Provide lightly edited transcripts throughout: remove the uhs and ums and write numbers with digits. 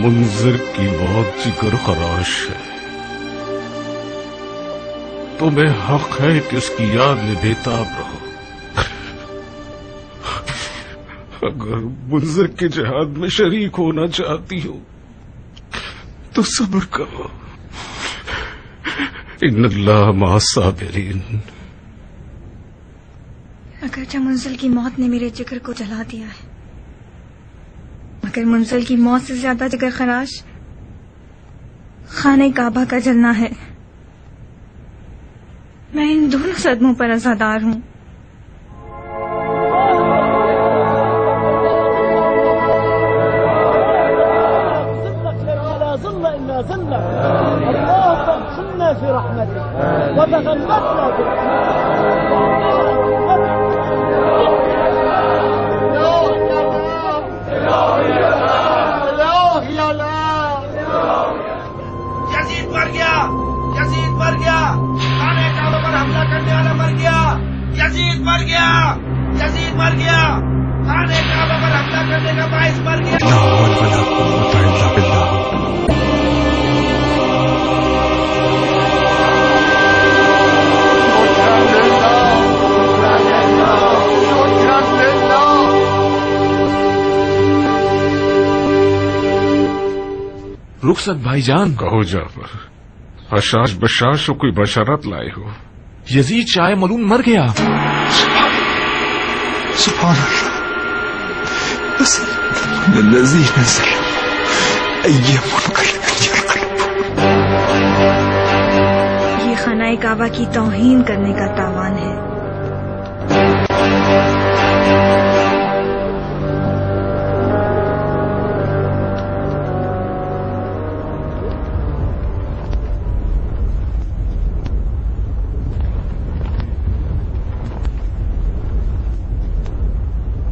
منذر کی موت جگر خراش ہے، تمہیں حق ہے کہ اس کی یاد میں بےتاب رہو۔ اگر منذر کے جہاد میں شریک ہونا چاہتی ہو تو صبر کرو، ان اللہ مع الصابرین۔ اگرچہ منزل کی موت نے میرے جگر کو جلا دیا ہے، مگر منزل کی موت سے زیادہ جگر خراش خانہ کعبہ کا جلنا ہے۔ میں ان دونوں صدموں پر عزادار ہوں۔ رخصت بھائی جان، کہو جعفر، حشاش بشاش کو کوئی بشارت لائے ہو؟ یزید شاہ ملعون مر گیا۔ سبحان اللہ، الذي نزل أي منقلب ينقلب۔ یہ خانہ کعبہ کی توہین کرنے کا تاوان ہے۔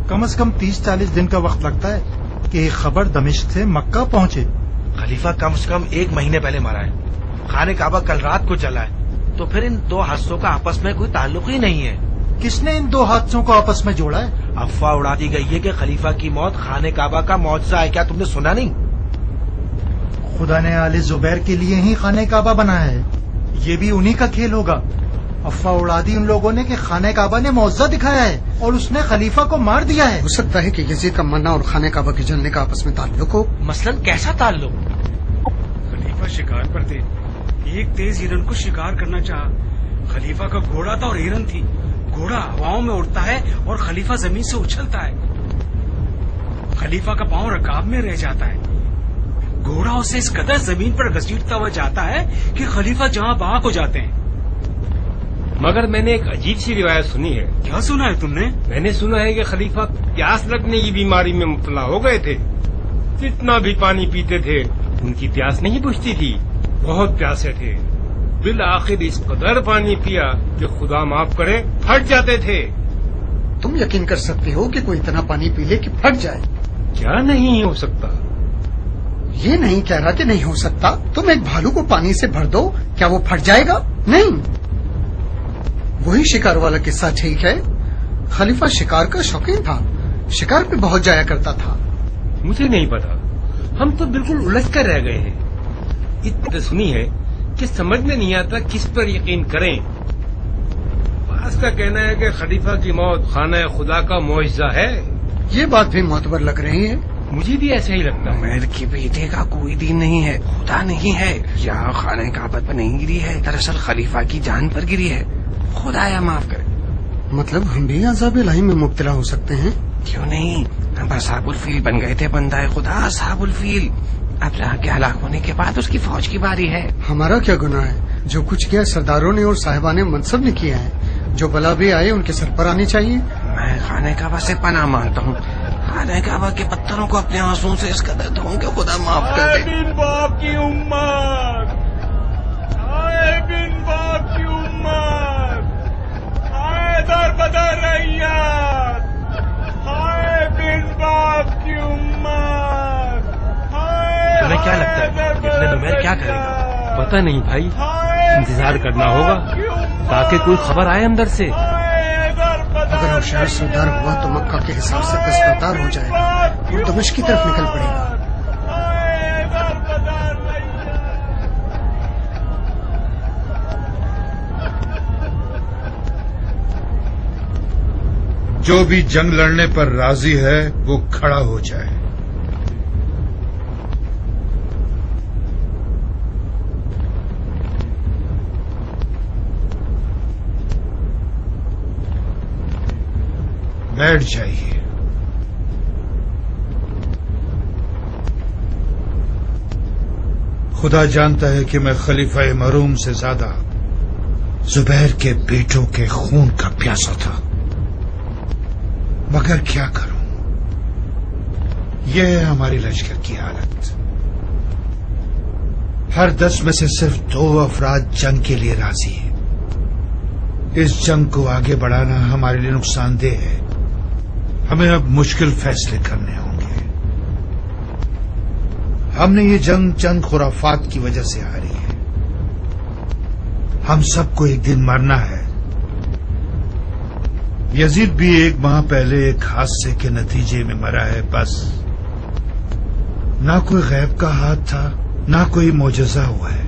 کم از کم 30-40 دن کا وقت لگتا ہے کہ ایک خبر دمشق سے مکہ پہنچے۔ خلیفہ کم سے کم 1 مہینے پہلے مرا ہے، خانہ کعبہ کل رات کو جلا ہے، تو پھر ان 2 حادثوں کا آپس میں کوئی تعلق ہی نہیں ہے۔ کس نے ان 2 حادثوں کو آپس میں جوڑا ہے؟ افواہ اڑا دی گئی ہے کہ خلیفہ کی موت خانہ کعبہ کا معجزہ ہے۔ کیا تم نے سنا نہیں؟ خدا نے آل زبیر کے لیے ہی خانہ کعبہ بنایا ہے، یہ بھی انہی کا کھیل ہوگا۔ افواہ اڑا دی ان لوگوں نے کہ خانہ کعبہ نے معجزہ دکھایا ہے اور اس نے خلیفہ کو مار دیا ہے۔ ہو سکتا ہے کہ یزید کا مرنا اور خانہ کعبہ کے جلنے کا آپس میں تعلق ہو۔ مثلاً کیسا تعلق؟ خلیفہ شکار پر تھے، ایک تیز ہرن کو شکار کرنا چاہا۔ خلیفہ کا گھوڑا تھا اور ہرن تھی۔ گھوڑا ہواؤں میں اڑتا ہے اور خلیفہ زمین سے اچھلتا ہے۔ خلیفہ کا پاؤں رکاب میں رہ جاتا ہے۔ گھوڑا اسے اس قدر زمین پر گھسیٹتا ہوا جاتا ہے کہ خلیفہ جہاں بہاک ہو جاتے ہیں۔ مگر میں نے ایک عجیب سی روایت سنی ہے۔ کیا سنا ہے تم نے؟ میں نے سنا ہے کہ خلیفہ پیاس لگنے کی بیماری میں مبتلا ہو گئے تھے، جتنا بھی پانی پیتے تھے ان کی پیاس نہیں بجھتی تھی، بہت پیاسے تھے۔ بالآخر اس قدر پانی پیا کہ خدا معاف کرے پھٹ جاتے تھے۔ تم یقین کر سکتے ہو کہ کوئی اتنا پانی پی لے کہ پھٹ جائے؟ کیا نہیں ہو سکتا؟ یہ نہیں کہہ رہا کہ نہیں ہو سکتا، تم ایک بھالو کو پانی سے بھر دو، کیا وہ پھٹ جائے گا؟ نہیں۔ وہی شکار والا قصہ ٹھیک ہے، خلیفہ شکار کا شوقین تھا، شکار پہ بہت جایا کرتا تھا۔ مجھے نہیں پتا، ہم تو بالکل الجھ کر رہ گئے ہیں۔ اتنا سنی ہے کہ سمجھ میں نہیں آتا کس پر یقین کریں۔ بعض کا کہنا ہے کہ خلیفہ کی موت خانہ خدا کا معجزہ ہے۔ یہ بات بھی معتبر لگ رہی ہے۔ مجھے بھی ایسا ہی لگتا ہے۔ عمیر کے بیٹے کا کوئی دین نہیں ہے، خدا نہیں ہے، یہاں خانہ کعبہ پر نہیں گری ہے، دراصل خلیفہ کی جان پر گری ہے۔ خدایا معاف کرے۔ مطلب ہم بھی عذاب الہی میں مبتلا ہو سکتے ہیں؟ کیوں نہیں، ہم اصحاب الفیل بن گئے تھے، بندہ خدا اصحاب الفیل۔ اب جہاں کے ہلاک ہونے کے بعد اس کی فوج کی باری ہے۔ ہمارا کیا گناہ ہے؟ جو کچھ کیا سرداروں نے اور صاحبان منصب نے کیا ہے، جو بلا بھی آئے ان کے سر پر آنی چاہیے۔ میں خانہ کعبہ سے پناہ مانگتا ہوں، خانہ کعبہ کے پتھروں کو اپنے آنسوں سے اس قدر دھوں کہ خدا معاف کر دے۔ بن باپ کی امت، بن باپ کی امت، در بدر ریت، بن باپ کی امت۔ تمہیں کیا لگتا ہے ابن نمیر کیا کرے گا؟ پتہ نہیں بھائی، انتظار کرنا ہوگا تاکہ کوئی خبر آئے اندر سے۔ اگر ہوشیار سردار ہوا تو مکہ کے حساب سے دستبردار ہو جائے گا اور دمشق کی طرف نکل پڑے گا۔ جو بھی جنگ لڑنے پر راضی ہے وہ کھڑا ہو جائے. بیٹھ جائیے. خدا جانتا ہے کہ میں خلیفہ مرحوم سے زیادہ زبیر کے بیٹوں کے خون کا پیاسا تھا، مگر کیا کروں، یہ ہے ہماری لشکر کی حالت. ہر 10 میں سے صرف 2 افراد جنگ کے لیے راضی ہیں. اس جنگ کو آگے بڑھانا ہمارے لیے نقصان دہ ہے. ہمیں اب مشکل فیصلے کرنے ہوں گے. ہم نے یہ جنگ چند خرافات کی وجہ سے ہاری ہے. ہم سب کو ایک دن مرنا ہے. یزید بھی 1 ماہ پہلے ایک حادثے کے نتیجے میں مرا ہے. بس نہ کوئی غیب کا ہاتھ تھا، نہ کوئی معجزہ ہوا ہے.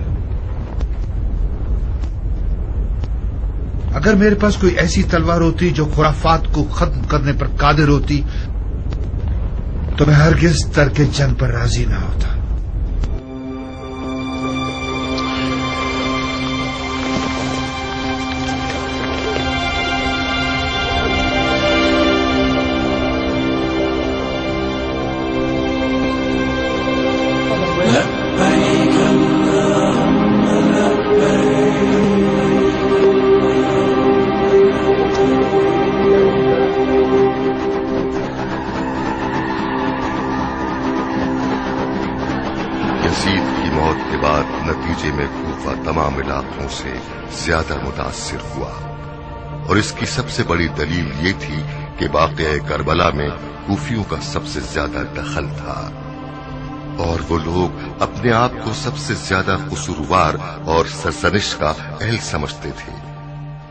اگر میرے پاس کوئی ایسی تلوار ہوتی جو خرافات کو ختم کرنے پر قادر ہوتی تو میں ہرگز ترک جنگ پر راضی نہ ہوتا. سے زیادہ متاثر ہوا، اور اس کی سب سے بڑی دلیل یہ تھی کہ واقعہ کربلا میں کوفیوں کا سب سے زیادہ دخل تھا، اور وہ لوگ اپنے آپ کو سب سے زیادہ قصوروار اور سرزنش کا اہل سمجھتے تھے.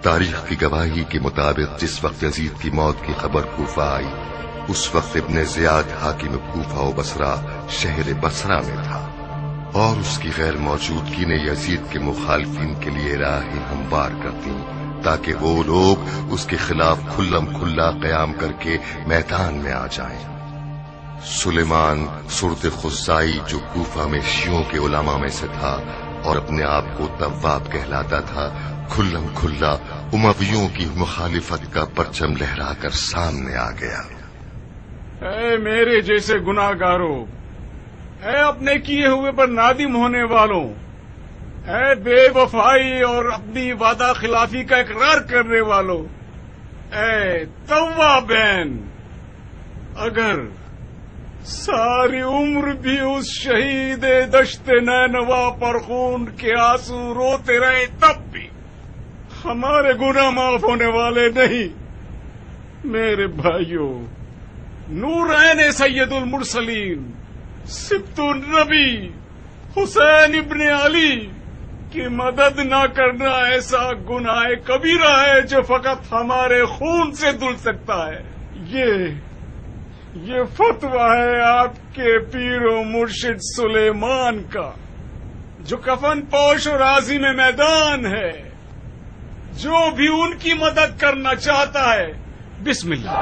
تاریخ کی گواہی کے مطابق جس وقت یزید کی موت کی خبر کوفہ آئی، اس وقت ابن زیاد حاکم کوفہ و بصرہ شہر بصرہ میں تھا، اور اس کی غیر موجودگی نے یزید کے مخالفین کے لیے راہیں ہموار کر دی تاکہ وہ لوگ اس کے خلاف کھلم کھلا قیام کر کے میدان میں آ جائیں. سلیمان سرد خزائی جو کوفہ میں شیعوں کے علماء میں سے تھا اور اپنے آپ کو تواب کہلاتا تھا، کھلم کھلا امویوں کی مخالفت کا پرچم لہرا کر سامنے آ گیا. اے میرے جیسے گناہگاروں، اے اپنے کیے ہوئے پر نادم ہونے والوں، اے بے وفائی اور اپنی وعدہ خلافی کا اقرار کرنے والوں، اے توابین، اگر ساری عمر بھی اس شہید دشت نینوا پر خون کے آنسو روتے رہے تب بھی ہمارے گناہ معاف ہونے والے نہیں. میرے بھائیوں، نورین سید المرسلین سبط النبی حسین ابن علی کی مدد نہ کرنا ایسا گناہ کبیرہ ہے جو فقط ہمارے خون سے دھل سکتا ہے. یہ فتویٰ ہے آپ کے پیر و مرشد سلیمان کا، جو کفن پوش اور عازم میدان ہے. جو بھی ان کی مدد کرنا چاہتا ہے، بسم اللہ.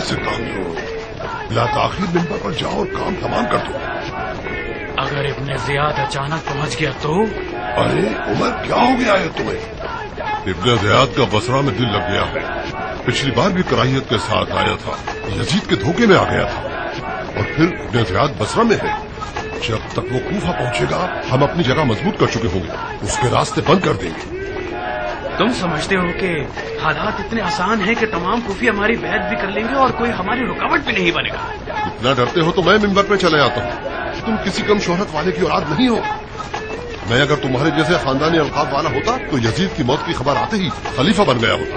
سے کام لو، بلا تاخیر ممبر پر جاؤ اور کام تمام کر دو. اگر ابن زیاد اچانک پہنچ گیا تو؟ ارے عمر، کیا ہو گیا ہے تمہیں؟ ابن زیاد کا بصرہ میں دل لگ گیا ہے. پچھلی بار بھی کرائیت کے ساتھ آیا تھا، یزید کے دھوکے میں آ گیا تھا، اور پھر ابن زیاد بصرہ میں ہے. جب تک وہ کوفہ پہنچے گا ہم اپنی جگہ مضبوط کر چکے ہوں گے، اس کے راستے بند کر دیں گے. تم سمجھتے ہو کہ حالات اتنے آسان ہیں کہ تمام کوفی ہماری بیعت بھی کر لیں گے اور کوئی ہماری رکاوٹ بھی نہیں بنے گا؟ اتنا ڈرتے ہو تو میں ممبر پہ چلے آتا ہوں. تم کسی کم شہرت والے کی اولاد نہیں ہو. میں اگر تمہارے جیسے خاندانی القاب والا ہوتا تو یزید کی موت کی خبر آتے ہی خلیفہ بن گیا ہوتا.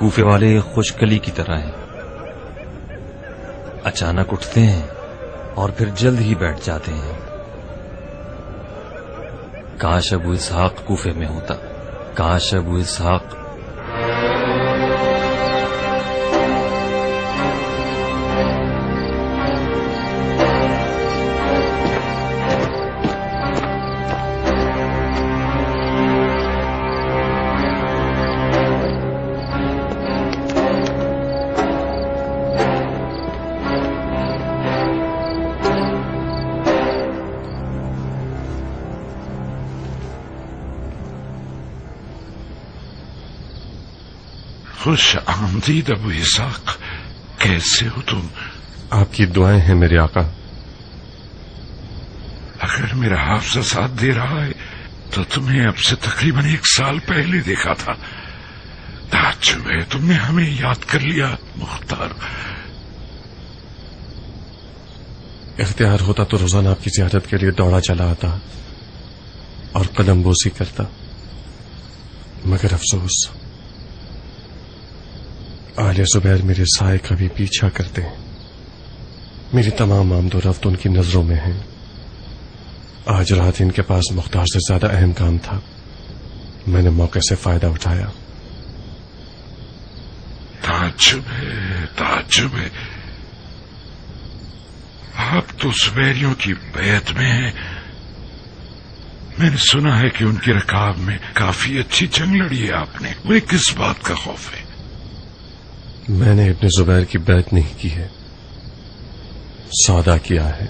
کوفے والے خوشکلی کی طرح ہیں، اچانک اٹھتے ہیں اور پھر جلد ہی بیٹھ جاتے ہیں۔ کاش ابو اسحاق کوفے میں ہوتا، کاش ابو اسحاق۔ خوش آمدید ابو اسحاق، کیسے ہو تم؟ آپ کی دعائیں ہیں میرے آقا۔ اگر میرا حافظہ ساتھ دے رہا ہے تو تمہیں اب سے تقریباً 1 سال پہلے دیکھا تھا۔ تعجب ہے تم نے ہمیں یاد کر لیا مختار۔ اختیار ہوتا تو روزانہ آپ کی زیارت کے لیے دوڑا چلا آتا اور قدم بوسی کرتا، مگر افسوس آل زبیر میرے سائے کا بھی پیچھا کرتے ہیں۔ میری تمام آمد و رفت ان کی نظروں میں ہیں۔ آج رات ان کے پاس مختار سے زیادہ اہم کام تھا، میں نے موقع سے فائدہ اٹھایا۔ تعجب ہے، تعجب ہے، آپ تو زبیریوں کی بیعت میں ہیں۔ میں نے سنا ہے کہ ان کی رکاب میں کافی اچھی جنگ لڑی ہے آپ نے، مجھے کس بات کا خوف ہے؟ میں نے ابن زبیر کی بیعت نہیں کی ہے، سودا کیا ہے۔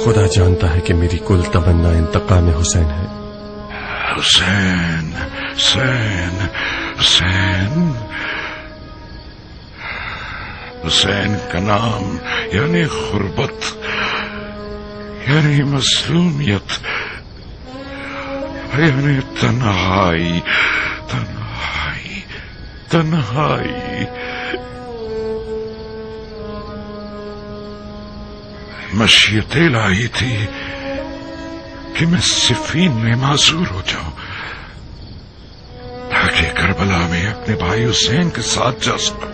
خدا جانتا ہے کہ میری کل تمنا انتقام حسین ہے۔ حسین، حسین، حسین، حسین کا نام یعنی غربت، یعنی مظلومیت، یعنی تنہائی، تنہائی، تنہائی۔ مشیت الہی تھی کہ میں صفین میں معذور ہو جاؤں تاکہ کربلا میں اپنے بھائی حسین کے ساتھ جا سکوں۔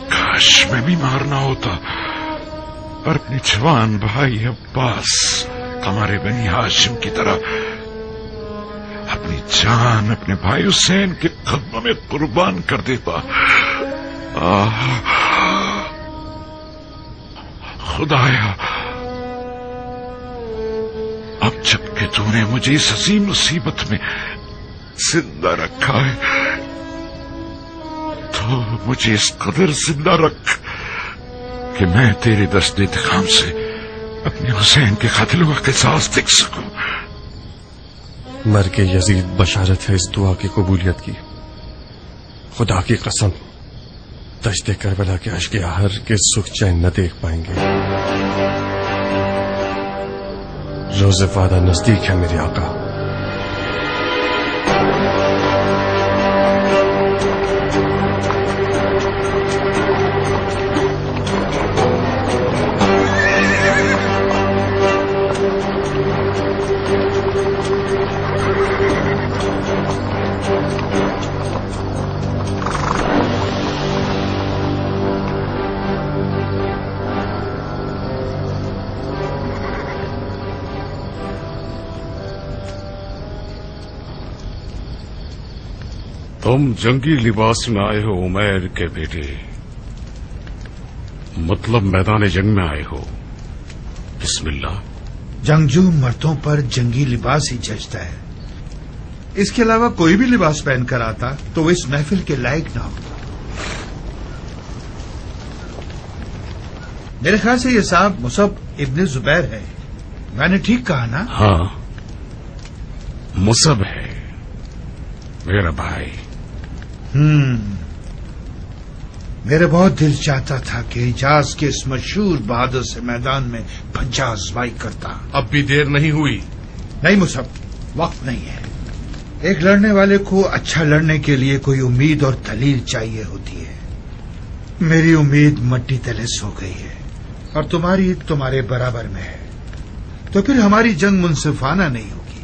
کاش میں بیمار نہ ہوتا اور اپنی جوان بھائی عباس ہمارے بنی ہاشم کی طرح اپنی جان اپنے بھائی حسین کے قدموں میں قربان کر دیتا۔ خدایا، اب جب کہ تو نے مجھے اس عظیم مصیبت میں زندہ رکھا ہے تو مجھے اس قدر زندہ رکھ کہ میں تیرے دست انتقام سے اپنے حسین کے قاتلوں کا قصاص دیکھ سکوں۔ مر کے یزید بشارت ہے اس دعا کی قبولیت کی۔ خدا کی قسم دشت کربلا کے اشقیاء ہرگز سکھ چین نہ دیکھ پائیں گے۔ روز وعدہ نزدیک ہے میرے آقا۔ تم جنگی لباس میں آئے ہو عمیر کے بیٹے، مطلب میدان جنگ میں آئے ہو۔ بسم اللہ۔ جنگجو مردوں پر جنگی لباس ہی جچتا ہے، اس کے علاوہ کوئی بھی لباس پہن کر آتا تو وہ اس محفل کے لائق نہ ہوتا۔ میرے خیال سے یہ صاحب مصعب ابن زبیر ہے، میں نے ٹھیک کہا نا؟ ہاں، مصعب ہے میرا بھائی۔ میرا بہت دل چاہتا تھا کہ حجاز کے اس مشہور بہادر سے میدان میں پنجہ آزمائی کرتا۔ اب بھی دیر نہیں ہوئی؟ نہیں مصعب، وقت نہیں ہے۔ ایک لڑنے والے کو اچھا لڑنے کے لیے کوئی امید اور دلیل چاہیے ہوتی ہے۔ میری امید مٹی تلے سو گئی ہے اور تمہاری تمہارے برابر میں ہے، تو پھر ہماری جنگ منصفانہ نہیں ہوگی۔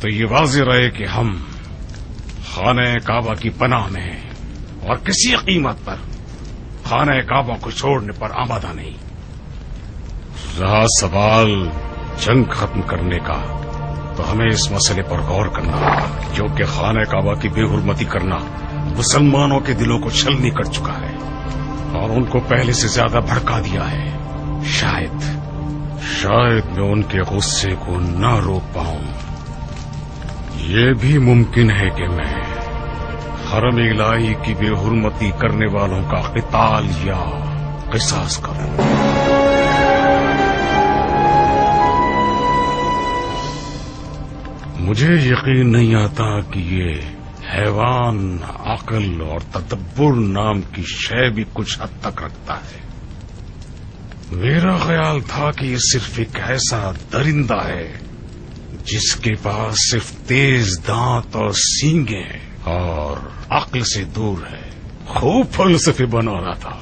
تو یہ واضح رہے کہ ہم خانہ کعبہ کی پناہ میں ہیں اور کسی قیمت پر خانہ کعبہ کو چھوڑنے پر آمادہ نہیں. رہا سوال جنگ ختم کرنے کا تو ہمیں اس مسئلے پر غور کرنا ہوگا، کیونکہ خانہ کعبہ کی بے حرمتی کرنا مسلمانوں کے دلوں کو چھلنی کر چکا ہے اور ان کو پہلے سے زیادہ بھڑکا دیا ہے. شاید میں ان کے غصے کو نہ روک پاؤں. یہ بھی ممکن ہے کہ میں حرم الہی کی بے حرمتی کرنے والوں کا قتال یا قصاص کروں. مجھے یقین نہیں آتا کہ یہ حیوان عقل اور تدبر نام کی شے بھی کچھ حد تک رکھتا ہے. میرا خیال تھا کہ یہ صرف ایک ایسا درندہ ہے جس کے پاس صرف تیز دانت اور سینگیں ہیں اور عقل سے دور ہے. خوب فلسفے بنا رہا تھا.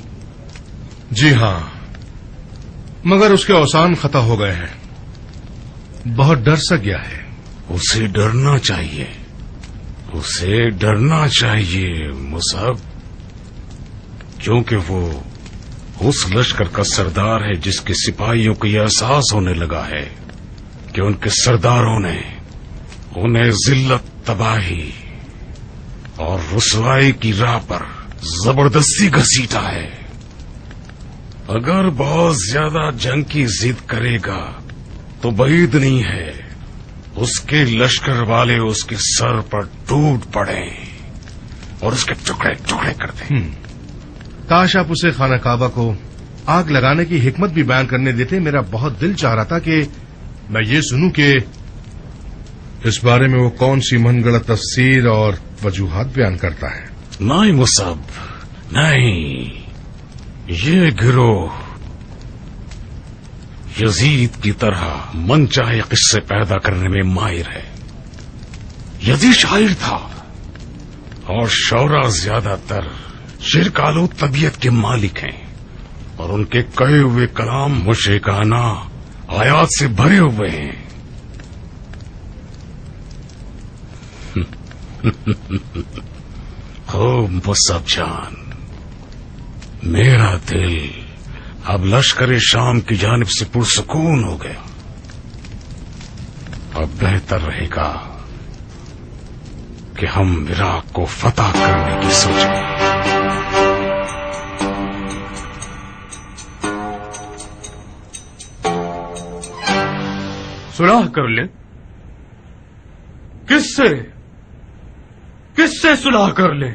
جی ہاں، مگر اس کے اوسان خطا ہو گئے ہیں. بہت ڈر سا گیا ہے. اسے ڈرنا چاہیے، اسے ڈرنا چاہیے مصعب، کیونکہ وہ اس لشکر کا سردار ہے جس کے سپاہیوں کو یہ احساس ہونے لگا ہے کہ ان کے سرداروں نے انہیں ذلت، تباہی اور رسوائی کی راہ پر زبردستی گھسیٹا ہے. اگر بہت زیادہ جنگ کی ضد کرے گا تو بعید نہیں ہے اس کے لشکر والے اس کے سر پر ٹوٹ پڑیں اور اس کے ٹکڑے ٹکڑے کر دیں. کاش آپ اسے خانہ کعبہ کو آگ لگانے کی حکمت بھی بیان کرنے دیتے. میرا بہت دل چاہ رہا تھا کہ میں یہ سنوں کہ اس بارے میں وہ کون سی من گڑت تفسیر اور وجوہات بیان کرتا ہے. نہیں مصعب، نہیں. یہ گروہ یزید کی طرح من چاہے قصے پیدا کرنے میں ماہر ہے. یزید شاعر تھا اور شعرا زیادہ تر شرک آلود طبیعت کے مالک ہیں اور ان کے کہے ہوئے کلام مشرکانہ آیات سے بھرے ہوئے ہیں. خوب مصعب جان، میرا دل اب لشکر شام کی جانب سے پرسکون ہو گیا. اب بہتر رہے گا کہ ہم عراق کو فتح کرنے کی سوچیں. صلح کر لیں. کس سے صلح کر لیں؟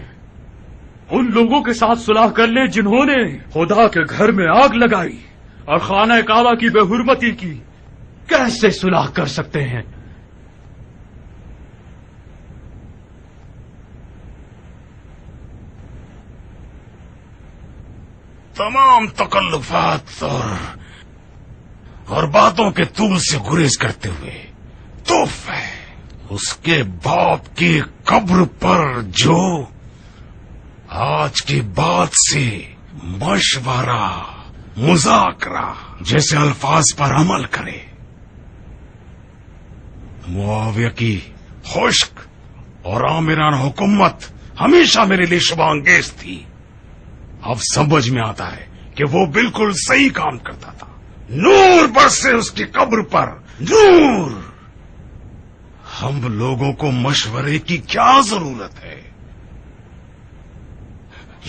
ان لوگوں کے ساتھ صلح کر لیں جنہوں نے خدا کے گھر میں آگ لگائی اور خانہ کعبہ کی بے حرمتی کی. کیسے صلح کر سکتے ہیں؟ تمام تکلفات اور باتوں کے طول سے گریز کرتے ہوئے توف ہے اس کے باپ کی قبر پر جو آج کے بعد سے مشورہ، مذاکرہ جیسے الفاظ پر عمل کرے. معاویہ کی خشک اور آمران حکومت ہمیشہ میرے لیے شبہ انگیز تھی. اب سمجھ میں آتا ہے کہ وہ بالکل صحیح کام کرتا تھا. نور برسے اس کی قبر پر، نور. ہم لوگوں کو مشورے کی کیا ضرورت ہے؟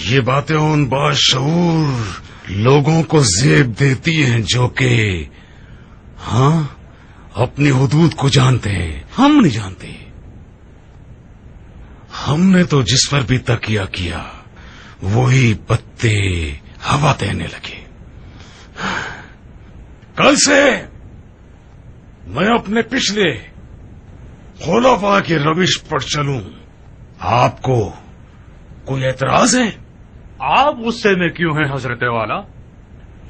یہ باتیں ان باشعور لوگوں کو زیب دیتی ہیں جو کہ اپنی حدود کو جانتے ہیں. ہم نہیں جانتے. ہم نے تو جس پر بھی تکیہ کیا وہی پتے ہوا دینے لگے. کل سے میں اپنے پچھلے خلفاء کی روش پر چلوں. آپ کو کوئی اعتراض ہے؟ آپ غصے میں کیوں ہیں حضرت والا؟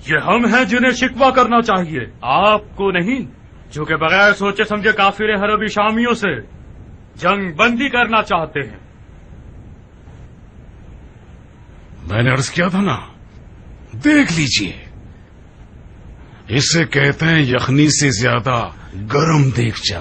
یہ ہم ہیں جنہیں شکوہ کرنا چاہیے، آپ کو نہیں، جو کہ بغیر سوچے سمجھے کافر حربی شامیوں سے جنگ بندی کرنا چاہتے ہیں. میں نے عرض کیا تھا نا، دیکھ لیجئے، اسے کہتے ہیں یخنی سے زیادہ گرم دیگچا.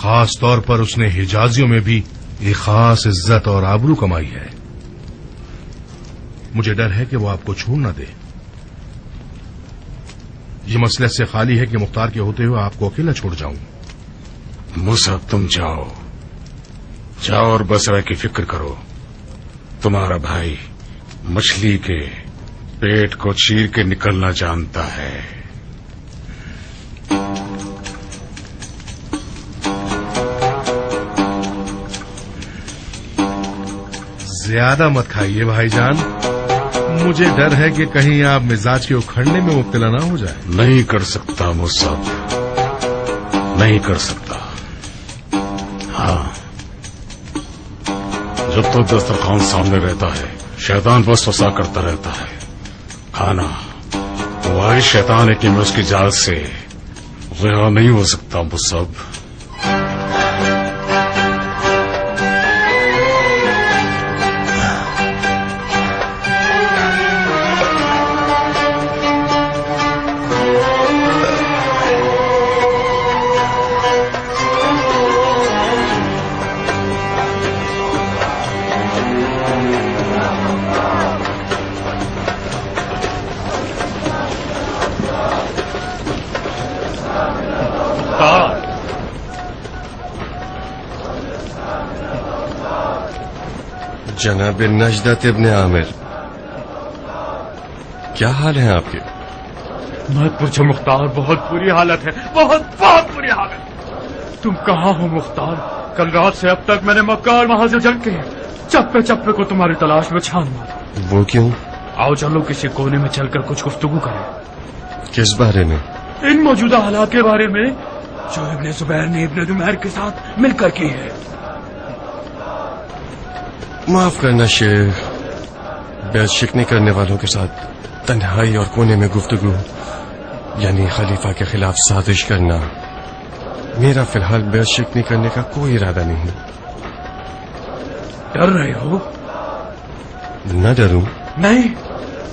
خاص طور پر اس نے حجازیوں میں بھی ایک خاص عزت اور آبرو کمائی ہے. مجھے ڈر ہے کہ وہ آپ کو چھوڑ نہ دے. یہ مصلحت سے خالی ہے کہ مختار کے ہوتے ہوئے آپ کو اکیلا چھوڑ جاؤں. مصعب تم جاؤ اور بصرہ کی فکر کرو. تمہارا بھائی مچھلی کے پیٹ کو چیر کے نکلنا جانتا ہے. زیادہ مت کھائیے بھائی جان. مجھے ڈر ہے کہ کہیں آپ مزاج کے اکھڑنے میں مبتلا نہ ہو جائے. نہیں کر سکتا مصعب، نہیں کر سکتا. ہاں، جب تو دسترخوان سامنے رہتا ہے شیطان وسوسہ کرتا رہتا ہے. کھانا وہی شیطان ہے کہ میں اس کی جال سے رہا نہیں ہو سکتا مصعب. جناب نجدت ابن عامر، کیا حال ہے آپ کے؟ مت پوچھو مختار، بہت بری حالت ہے، بہت بری حالت. تم کہاں ہو مختار؟ کل رات سے اب تک میں نے مکہ اور وہاں سے جنگ کے چپے چپے کو تمہاری تلاش میں چھان مارا. وہ کیوں؟ آؤ چلو کسی کونے میں چل کر کچھ گفتگو کریں. کس بارے میں؟ ان موجودہ حالات کے بارے میں جو ابن زبیر نے ابن نمیر کے ساتھ مل کر کی ہے. معاف کرنا شیخ، بیعت شکنی کرنے والوں کے ساتھ تنہائی اور کونے میں گفتگو یعنی خلیفہ کے خلاف سازش کرنا. میرا فی الحال بیعت شکنی کرنے کا کوئی ارادہ نہیں. ڈر رہے ہو؟ نہ ڈروں. نہیں،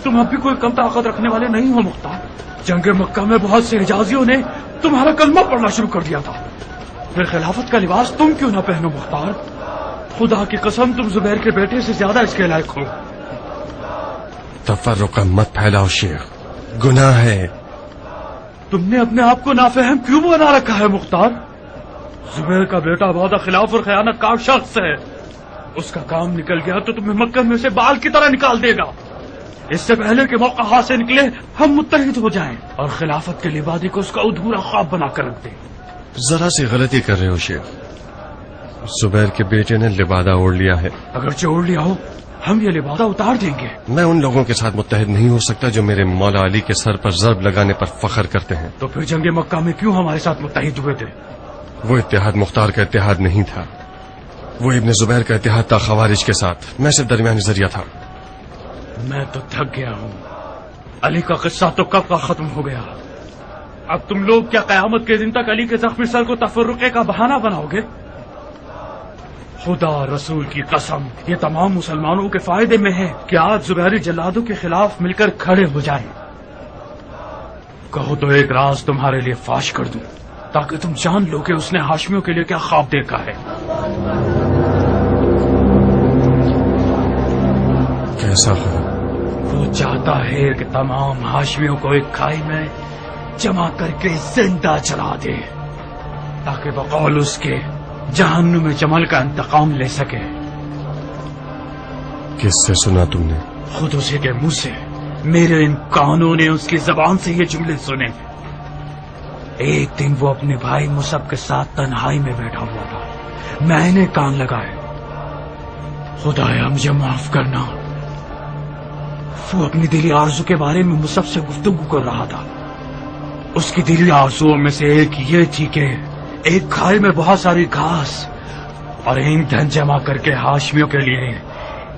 تم اب بھی کوئی کم طاقت رکھنے والے نہیں ہو مختار. جنگ مکہ میں بہت سے حجازیوں نے تمہارا کلمہ پڑھنا شروع کر دیا تھا. پھر خلافت کا لباس تم کیوں نہ پہنو مختار؟ خدا کی قسم تم زبیر کے بیٹے سے زیادہ اس کے لائق ہو. تفرقہ مت پھیلاؤ شیخ، گناہ ہے. تم نے اپنے آپ کو نافہم کیوں بنا رکھا ہے مختار؟ زبیر کا بیٹا وعدہ خلاف اور خیانت کار شخص ہے. اس کا کام نکل گیا تو تمہیں مکہ میں سے بال کی طرح نکال دے گا. اس سے پہلے کہ موقع ہاتھ سے نکلے ہم متحد ہو جائیں اور خلافت کے لبادی کو اس کا ادھورا خواب بنا کر رکھ دیں. ذرا سی غلطی کر رہے ہو شیخ. زبیر کے بیٹے نے لبادہ اوڑھ لیا ہے. اگرچہ اوڑھ لیا ہو ہم یہ لبادہ اتار دیں گے. میں ان لوگوں کے ساتھ متحد نہیں ہو سکتا جو میرے مولا علی کے سر پر ضرب لگانے پر فخر کرتے ہیں. تو پھر جنگ مکہ میں کیوں ہمارے ساتھ متحد ہوئے تھے؟ وہ اتحاد مختار کا اتحاد نہیں تھا، وہ ابن زبیر کا اتحاد تھا خوارج کے ساتھ. میں صرف درمیانی ذریعہ تھا. میں تو تھک گیا ہوں. علی کا قصہ تو کب کا ختم ہو گیا. اب تم لوگ کیا قیامت کے دن تک علی کے زخمی سر کو تفرقے کا بہانہ بناؤ گے؟ خدا رسول کی قسم یہ تمام مسلمانوں کے فائدے میں ہے کہ آج زبیری جلادوں کے خلاف مل کر کھڑے ہو جائیں. کہو تو ایک راز تمہارے لیے فاش کر دوں تاکہ تم جان لو کہ اس نے ہاشمیوں کے لیے کیا خواب دیکھا ہے. کیسا خواب؟ وہ چاہتا ہے کہ تمام ہاشمیوں کو ایک کھائی میں جمع کر کے زندہ جلا دے تاکہ بقول اس کے جہنم جمل کا انتقام لے سکے. کس سے سنا تم نے؟ خود اسی کے منہ سے. میرے ان کانوں نے اس کی زبان سے یہ جملے سنے. ایک دن وہ اپنے بھائی مصعب کے ساتھ تنہائی میں بیٹھا ہوا تھا. میں نے کان لگائے. خدایا مجھے معاف کرنا. وہ اپنی دلی آرزو کے بارے میں مصعب سے گفتگو کر رہا تھا. اس کی دلی آرزوؤں میں سے ایک یہ تھی کہ ایک کھائی میں بہت ساری گھاس اور ایندھن جمع کر کے ہاشمیوں کے لیے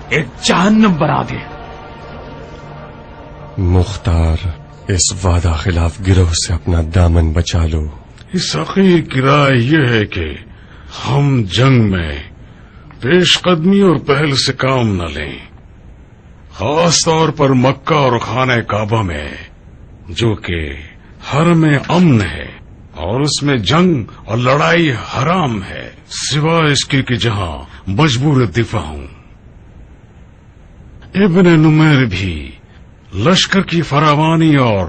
ایک جہنم بنا دے. مختار اس وعدہ خلاف گروہ سے اپنا دامن بچا لو. اس حقیقی کی رائے یہ ہے کہ ہم جنگ میں پیش قدمی اور پہل سے کام نہ لیں، خاص طور پر مکہ اور خانہ کعبہ میں جو کہ حرم امن ہے اور اس میں جنگ اور لڑائی حرام ہے، سوائے اس کے کہ جہاں مجبور دفاع ہوں۔ ابن نمیر بھی لشکر کی فراوانی اور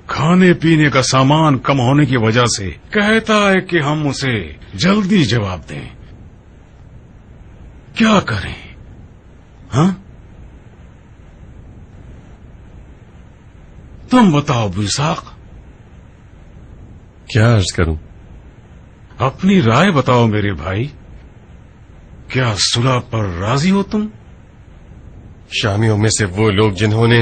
کھانے پینے کا سامان کم ہونے کی وجہ سے کہتا ہے کہ ہم اسے جلدی جواب دیں۔ کیا کریں؟ ہاں تم بتاؤ ابو اسحاق۔ کیا عرض کروں؟ اپنی رائے بتاؤ میرے بھائی، کیا صلح پر راضی ہو تم؟ شامیوں میں سے وہ لوگ جنہوں نے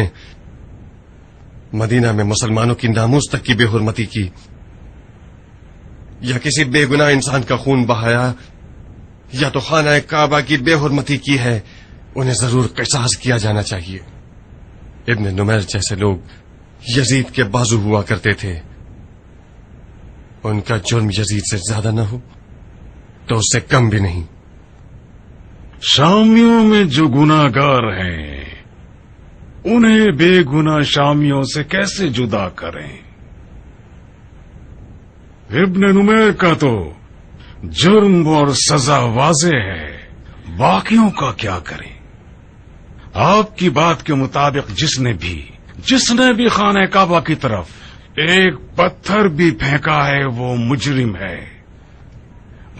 مدینہ میں مسلمانوں کی ناموس تک کی بے حرمتی کی یا کسی بے گناہ انسان کا خون بہایا یا تو خانہ کعبہ کی بے حرمتی کی ہے، انہیں ضرور قصاص کیا جانا چاہیے۔ ابن نمیر جیسے لوگ یزید کے بازو ہوا کرتے تھے، ان کا جرم یزید سے زیادہ نہ ہو تو اس سے کم بھی نہیں۔ شامیوں میں جو گناہگار ہیں انہیں بے گناہ شامیوں سے کیسے جدا کریں؟ ابن نمیر کا تو جرم اور سزا واضح ہے، باقیوں کا کیا کریں؟ آپ کی بات کے مطابق جس نے بھی خانہ کعبہ کی طرف ایک پتھر بھی پھینکا ہے وہ مجرم ہے،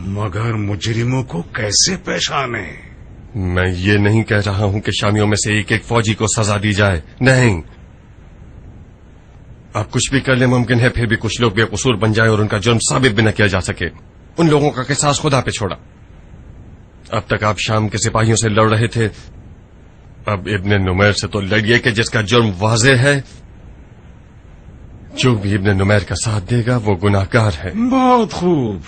مگر مجرموں کو کیسے پہچانے؟ میں یہ نہیں کہہ رہا ہوں کہ شامیوں میں سے ایک ایک فوجی کو سزا دی جائے، نہیں۔ آپ کچھ بھی کر لیں، ممکن ہے پھر بھی کچھ لوگ بے قصور بن جائیں اور ان کا جرم ثابت بھی نہ کیا جا سکے۔ ان لوگوں کا قصاص خدا پہ چھوڑا۔ اب تک آپ شام کے سپاہیوں سے لڑ رہے تھے، اب ابن نمیر سے تو لڑیے کہ جس کا جرم واضح ہے۔ جو بھی ابن نمیر کا ساتھ دے گا وہ گناہگار ہے۔ بہت خوب،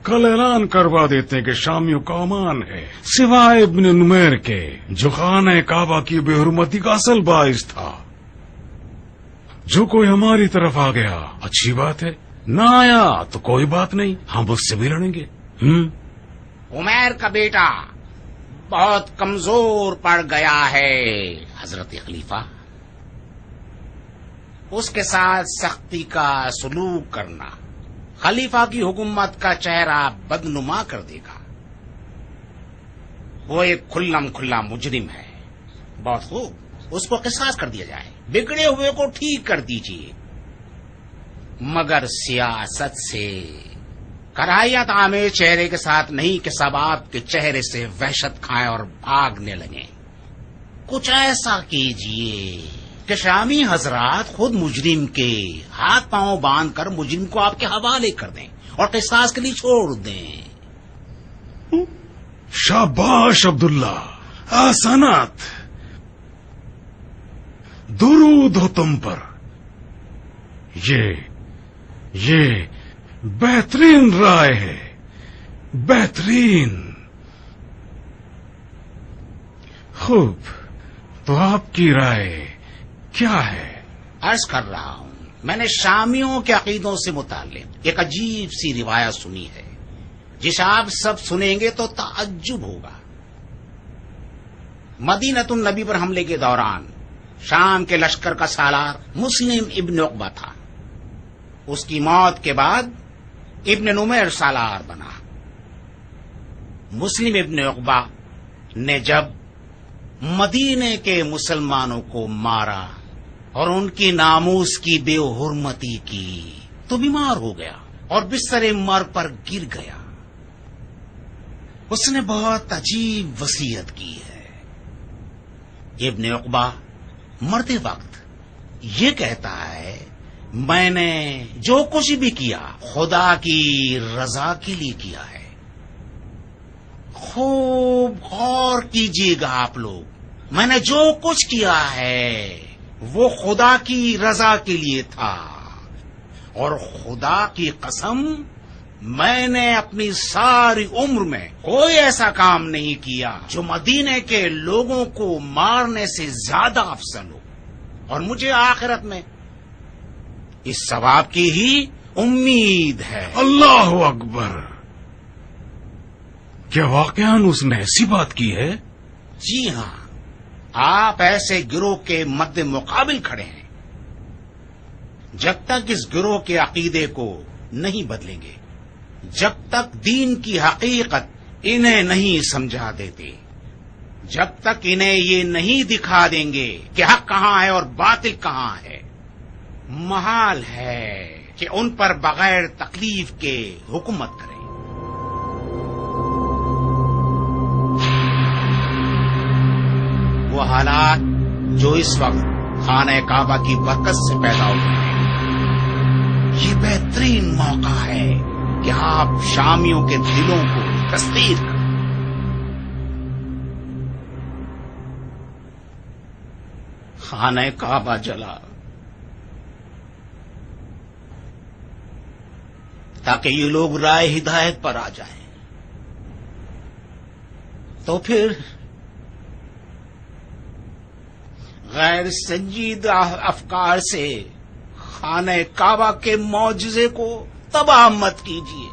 کل اعلان کروا دیتے ہیں کہ شامیوں کا امان ہے سوائے ابن نمیر کے، جو خانہ کعبہ کی بے حرمتی کا اصل باعث تھا۔ جو کوئی ہماری طرف آ گیا اچھی بات ہے، نہ آیا تو کوئی بات نہیں، ہم اس سے بھی لڑیں گے۔ عمیر کا بیٹا بہت کمزور پڑ گیا ہے حضرت خلیفہ، اس کے ساتھ سختی کا سلوک کرنا خلیفہ کی حکومت کا چہرہ بدنما کر دے گا۔ وہ ایک کھلا مجرم ہے، بہت خوب، اس کو قصاص کر دیا جائے، بگڑے ہوئے کو ٹھیک کر دیجیے، مگر سیاست سے کراہیت آمیز چہرے کے ساتھ نہیں کہ سب آپ کے چہرے سے وحشت کھائیں اور بھاگنے لگیں۔ کچھ ایسا کیجیے کہ شامی حضرات خود مجرم کے ہاتھ پاؤں باندھ کر مجرم کو آپ کے حوالے کر دیں اور قصاص کے لیے چھوڑ دیں۔ شاباش عبداللہ، احسانات، درود ہو تم پر، یہ بہترین رائے ہے، بہترین۔ خوب، تو آپ کی رائے کیا ہے؟ عرض کر رہا ہوں، میں نے شامیوں کے عقیدوں سے متعلق ایک عجیب سی روایت سنی ہے جسے آپ سب سنیں گے تو تعجب ہوگا۔ مدینۃ النبی پر حملے کے دوران شام کے لشکر کا سالار مسلم ابن عقبہ تھا، اس کی موت کے بعد ابن نمیر سالار بنا۔ مسلم ابن عقبہ نے جب مدینے کے مسلمانوں کو مارا اور ان کی ناموس کی بے حرمتی کی تو بیمار ہو گیا اور بستر مرگ پر گر گیا۔ اس نے بہت عجیب وصیت کی ہے۔ ابن عقبہ مرتے وقت یہ کہتا ہے، میں نے جو کچھ بھی کیا خدا کی رضا کے لیے کیا ہے۔ خوب غور کیجیے گا آپ لوگ، میں نے جو کچھ کیا ہے وہ خدا کی رضا کے لیے تھا، اور خدا کی قسم میں نے اپنی ساری عمر میں کوئی ایسا کام نہیں کیا جو مدینے کے لوگوں کو مارنے سے زیادہ افضل ہو، اور مجھے آخرت میں اس ثواب کی ہی امید ہے۔ اللہ اکبر! کیا واقعا اس نے ایسی بات کی ہے؟ جی ہاں، آپ ایسے گروہ کے مد مقابل کھڑے ہیں۔ جب تک اس گروہ کے عقیدے کو نہیں بدلیں گے جب تک دین کی حقیقت انہیں نہیں سمجھا دیتے، جب تک انہیں یہ نہیں دکھا دیں گے کہ حق کہاں ہے اور باطل کہاں ہے۔ محال ہے کہ ان پر بغیر تکلیف کے حکومت کریں۔ وہ حالات جو اس وقت خانہ کعبہ کی برکت سے پیدا ہوئے ہیں، یہ بہترین موقع ہے کہ آپ شامیوں کے دلوں کو تسخیر کریں۔ خانہ کعبہ جلا تاکہ یہ لوگ رائے ہدایت پر آ جائیں، تو پھر غیر سنجیدہ افکار سے خانہ کعبہ کے معجزے کو تباہ مت کیجیے۔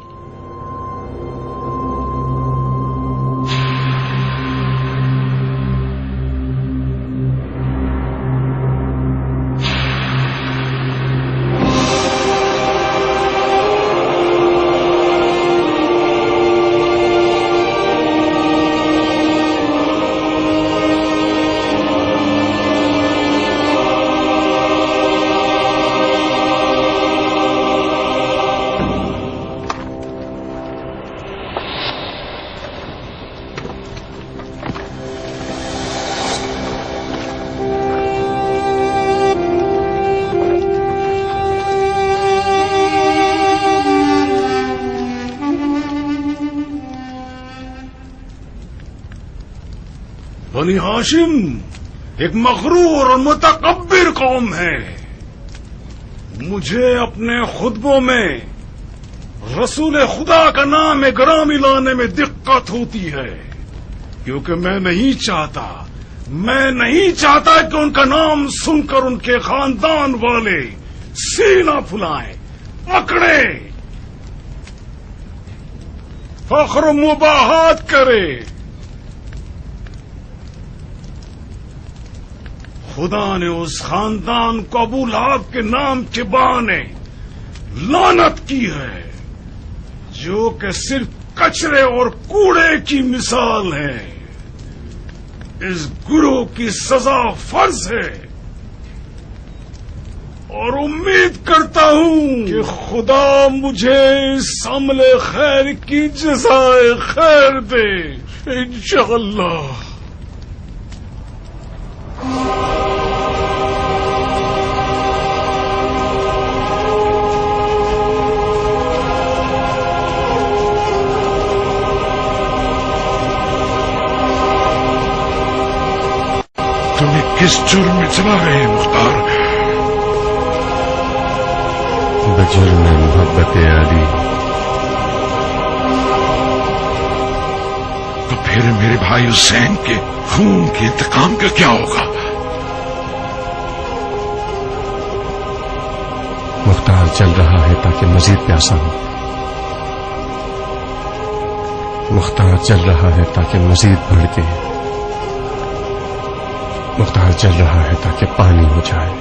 بنی ہاشم ایک مغرور اور متکبر قوم ہے۔ مجھے اپنے خطبوں میں رسول خدا کا نام گرامی لانے میں دقت ہوتی ہے، کیونکہ میں نہیں چاہتا کہ ان کا نام سن کر ان کے خاندان والے سینہ پھلائیں، پکڑے، فخر و مباحات کرے۔ خدا نے اس خاندان کو ابو لہب کے نام کے بہانے لعنت کی ہے، جو کہ صرف کچرے اور کوڑے کی مثال ہے۔ اس گروہ کی سزا فرض ہے، اور امید کرتا ہوں کہ خدا مجھے اس عمل خیر کی جزائے خیر دے، انشاءاللہ۔ تمہیں کس جرم میں چلا گئے ہیں مختار؟ بجرم محبت علی۔ تو پھر میرے بھائی حسین کے خون کے انتقام کا کیا ہوگا؟ مختار چل رہا ہے تاکہ مزید پیاسا ہو، مختار چل رہا ہے تاکہ مزید بھڑکے، مختار چل رہا ہے تاکہ پانی ہو جائے۔